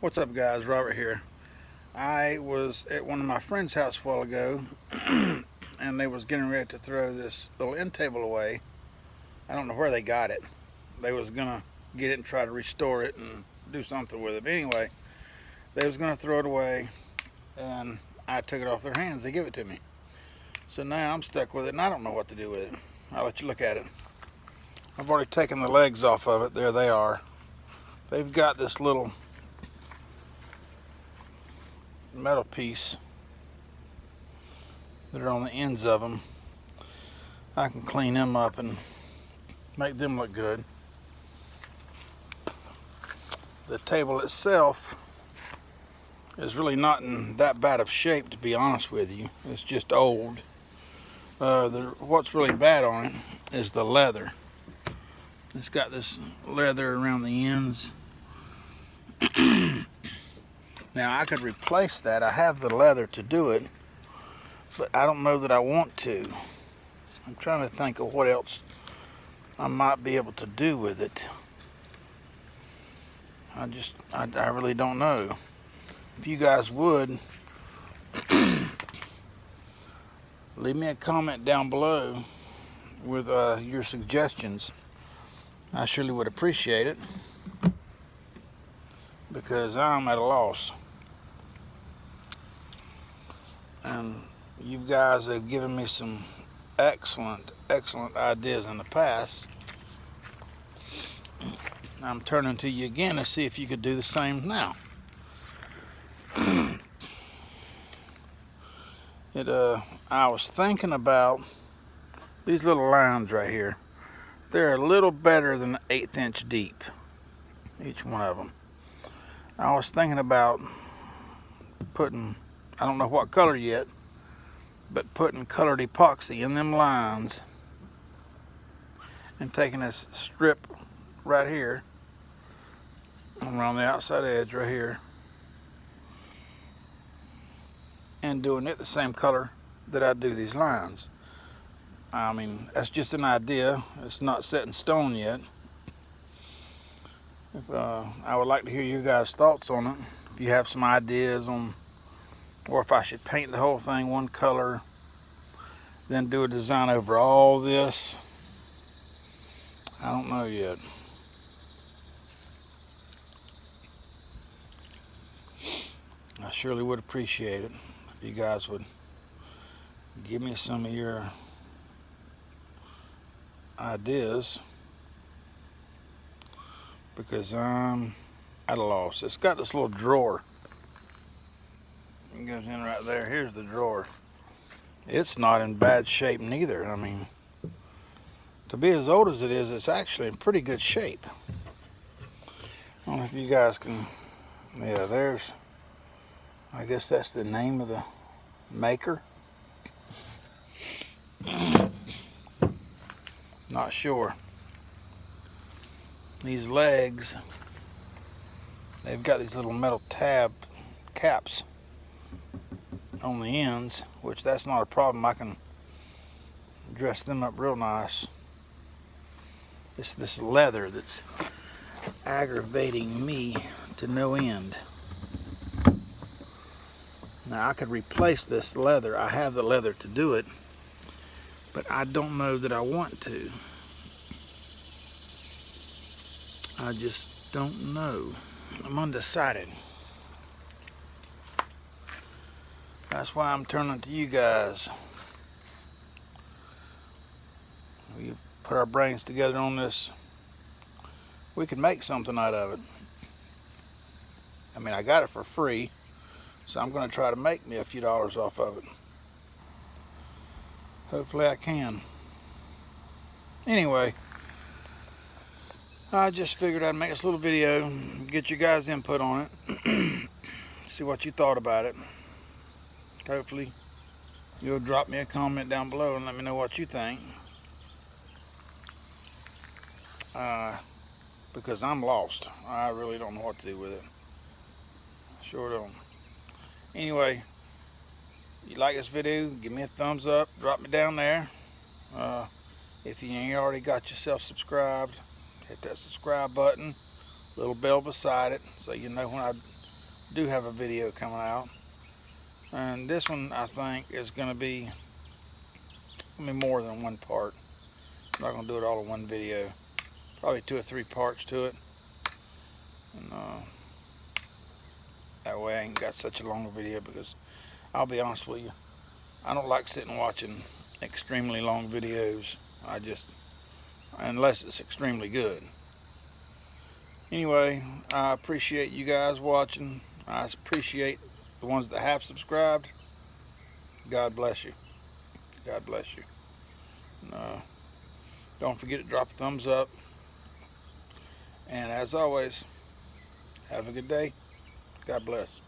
What's up, guys? Robert here. I was at one of my friends' house a while ago and they was getting ready to throw this little end table away. I don't know where they got it. They was gonna get it and try to restore it and do something with it. But anyway, they was gonna throw it away and I took it off their hands. They give it to me. So now I'm stuck with it and I don't know what to do with it. I'll let you look at it. I've already taken the legs off of it. There they are. They've got this little metal piece that are on the ends of them. I can clean them up and make them look good. The table itself is really not in that bad of shape, to be honest with you. It's just old. What's really bad on it is the leather. It's got this leather around the ends. Now I could replace that. I have the leather to do it, but I don't know that I want to. I'm trying to think of what else I might be able to do with it. I really don't know. If you guys would leave me a comment down below with your suggestions, I surely would appreciate it, because I'm at a loss. And you guys have given me some excellent ideas in the past. I'm turning to you again to see if you could do the same now. I was thinking about these little lines right here. They're a little better than an 1/8 inch deep, each one of them. I was thinking about putting, I don't know what color yet, but putting colored epoxy in them lines and taking this strip right here around the outside edge right here and doing it the same color that I do these lines. I mean, that's just an idea. It's not set in stone yet. I would like to hear you guys' thoughts on it. If you have some ideas on, or if I should paint the whole thing one color, then do a design over all this, I don't know yet. I surely would appreciate it if you guys would give me some of your ideas, because I'm at a loss. It's got this little drawer. It goes in right there. Here's the drawer. It's not in bad shape neither. I mean, to be as old as it is, it's actually in pretty good shape. I don't know if you guys can, yeah, there's, I guess that's the name of the maker. Not sure. These legs, they've got these little metal tab caps on the ends, which that's not a problem. I can dress them up real nice. It's this leather that's aggravating me to no end. Now I could replace this leather. I have the leather to do it, but I don't know that I want to. I just don't know. I'm undecided. That's why I'm turning to you guys. We put our brains together on this. We can make something out of it. I mean, I got it for free, so I'm going to try to make me a few dollars off of it. Hopefully I can. Anyway, I just figured I'd make this little video, get you guys' input on it, see what you thought about it. Hopefully you'll drop me a comment down below and let me know what you think. Because I'm lost. I really don't know what to do with it. Sure don't. Anyway, if you like this video, give me a thumbs up, drop me down there. If you ain't already got yourself subscribed, hit that subscribe button, little bell beside it, so you know when I do have a video coming out. And this one, I think, is going to be more than one part. I'm not going to do it all in one video. Probably 2 or 3 parts to it. And that way I ain't got such a long video, because I'll be honest with you, I don't like sitting watching extremely long videos. Unless it's extremely good. Anyway, I appreciate you guys watching. I appreciate the ones that have subscribed. God bless you. God bless you. Don't forget to drop a thumbs up. And as always, have a good day. God bless.